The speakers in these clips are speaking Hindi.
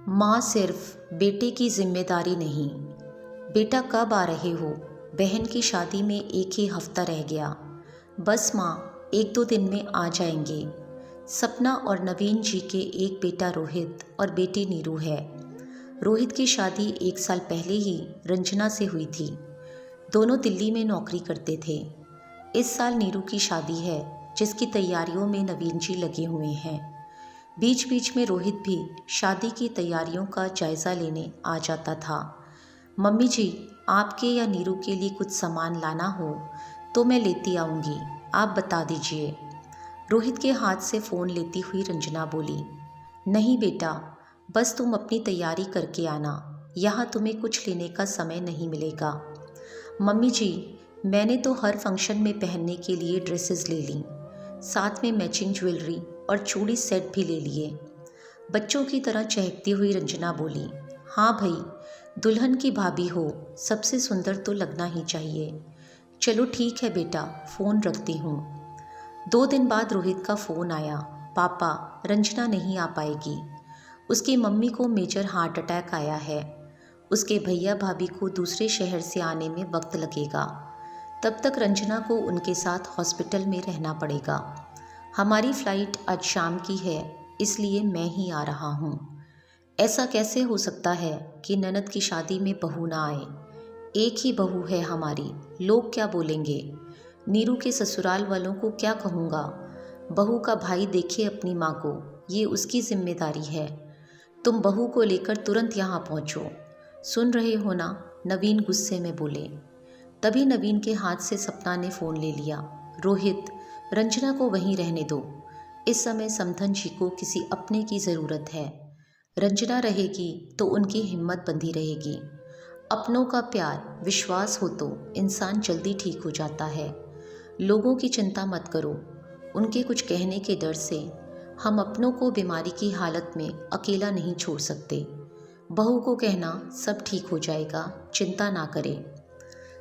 माँ सिर्फ बेटे की जिम्मेदारी नहीं। बेटा कब आ रहे हो? बहन की शादी में एक ही हफ्ता रह गया। बस माँ, एक दो दिन में आ जाएंगे। सपना और नवीन जी के एक बेटा रोहित और बेटी नीरू है। रोहित की शादी 1 साल पहले ही रंजना से हुई थी। दोनों दिल्ली में नौकरी करते थे। इस साल नीरू की शादी है, जिसकी तैयारियों में नवीन जी लगे हुए हैं। बीच बीच में रोहित भी शादी की तैयारियों का जायज़ा लेने आ जाता था। मम्मी जी, आपके या नीरू के लिए कुछ सामान लाना हो तो मैं लेती आऊँगी, आप बता दीजिए। रोहित के हाथ से फ़ोन लेती हुई रंजना बोली, नहीं बेटा, बस तुम अपनी तैयारी करके आना, यहाँ तुम्हें कुछ लेने का समय नहीं मिलेगा। मम्मी जी, मैंने तो हर फंक्शन में पहनने के लिए ड्रेसेस ले लीं, साथ में मैचिंग ज्वेलरी और चूड़ी सेट भी ले लिए। बच्चों की तरह चहकती हुई रंजना बोली, हाँ भाई, दुल्हन की भाभी हो, सबसे सुंदर तो लगना ही चाहिए। चलो ठीक है बेटा, फ़ोन रखती हूँ। 2 दिन बाद रोहित का फ़ोन आया, पापा, रंजना नहीं आ पाएगी। उसकी मम्मी को मेजर हार्ट अटैक आया है। उसके भैया भाभी को दूसरे शहर से आने में वक्त लगेगा। तब तक रंजना को उनके साथ हॉस्पिटल में रहना पड़ेगा। हमारी फ़्लाइट आज शाम की है, इसलिए मैं ही आ रहा हूँ। ऐसा कैसे हो सकता है कि ननद की शादी में बहू ना आए? एक ही बहू है हमारी, लोग क्या बोलेंगे? नीरू के ससुराल वालों को क्या कहूँगा? बहू का भाई देखे अपनी माँ को, ये उसकी जिम्मेदारी है। तुम बहू को लेकर तुरंत यहाँ पहुँचो। सुन रहे हो ना? नवीन गुस्से में बोले। तभी नवीन के हाथ से सपना ने फ़ोन ले लिया। रोहित, रंजना को वहीं रहने दो। इस समय समधन जी को किसी अपने की ज़रूरत है। रंजना रहेगी तो उनकी हिम्मत बंधी रहेगी। अपनों का प्यार, विश्वास हो तो इंसान जल्दी ठीक हो जाता है। लोगों की चिंता मत करो। उनके कुछ कहने के डर से हम अपनों को बीमारी की हालत में अकेला नहीं छोड़ सकते। बहू को कहना सब ठीक हो जाएगा, चिंता ना करें।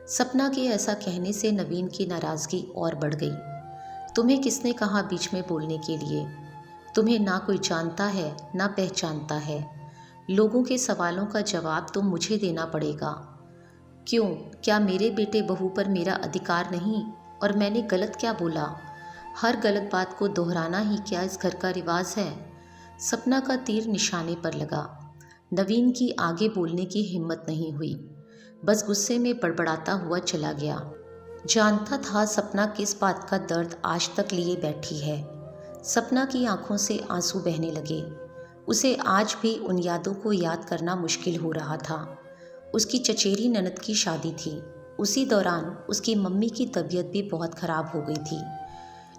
सपना के ऐसा कहने से नवीन की नाराज़गी और बढ़ गई। तुम्हें किसने कहा बीच में बोलने के लिए? तुम्हें ना कोई जानता है ना पहचानता है। लोगों के सवालों का जवाब तो मुझे देना पड़ेगा। क्यों? क्या मेरे बेटे बहू पर मेरा अधिकार नहीं? और मैंने गलत क्या बोला? हर गलत बात को दोहराना ही क्या इस घर का रिवाज है? सपना का तीर निशाने पर लगा। नवीन की आगे बोलने की हिम्मत नहीं हुई, बस गुस्से में बड़बड़ाता हुआ चला गया। जानता था सपना किस बात का दर्द आज तक लिए बैठी है। सपना की आंखों से आंसू बहने लगे। उसे आज भी उन यादों को याद करना मुश्किल हो रहा था। उसकी चचेरी ननद की शादी थी। उसी दौरान उसकी मम्मी की तबीयत भी बहुत ख़राब हो गई थी।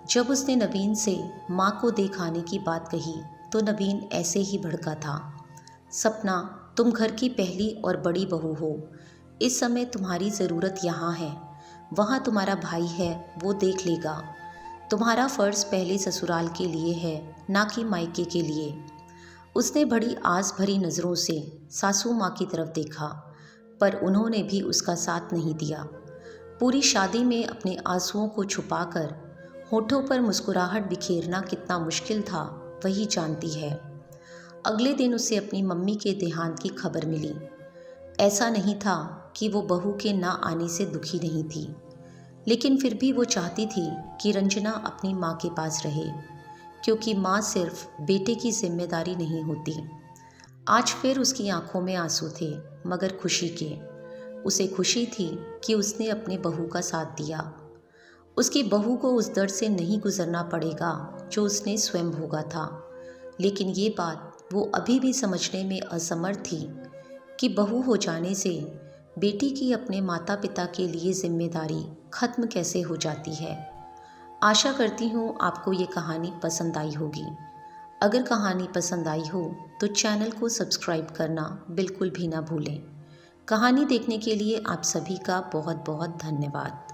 जब उसने नवीन से माँ को दिखाने की बात कही तो नवीन ऐसे ही भड़का था। सपना, तुम घर की पहली और बड़ी बहू हो। इस समय तुम्हारी ज़रूरत यहाँ है। वहाँ तुम्हारा भाई है, वो देख लेगा। तुम्हारा फ़र्ज़ पहले ससुराल के लिए है, ना कि मायके के लिए। उसने बड़ी आस भरी नज़रों से सासू माँ की तरफ देखा, पर उन्होंने भी उसका साथ नहीं दिया। पूरी शादी में अपने आंसुओं को छुपाकर होठों पर मुस्कुराहट बिखेरना कितना मुश्किल था, वही जानती है। अगले दिन उसे अपनी मम्मी के देहांत की खबर मिली। ऐसा नहीं था कि वो बहू के ना आने से दुखी नहीं थी, लेकिन फिर भी वो चाहती थी कि रंजना अपनी माँ के पास रहे, क्योंकि माँ सिर्फ बेटे की जिम्मेदारी नहीं होती। आज फिर उसकी आंखों में आंसू थे, मगर खुशी के। उसे खुशी थी कि उसने अपने बहू का साथ दिया। उसकी बहू को उस दर्द से नहीं गुजरना पड़ेगा जो उसने स्वयं भोगा था। लेकिन ये बात वो अभी भी समझने में असमर्थ थी कि बहू हो जाने से बेटी की अपने माता पिता के लिए जिम्मेदारी खत्म कैसे हो जाती है। आशा करती हूँ आपको ये कहानी पसंद आई होगी। अगर कहानी पसंद आई हो तो चैनल को सब्सक्राइब करना बिल्कुल भी ना भूलें। कहानी देखने के लिए आप सभी का बहुत बहुत धन्यवाद।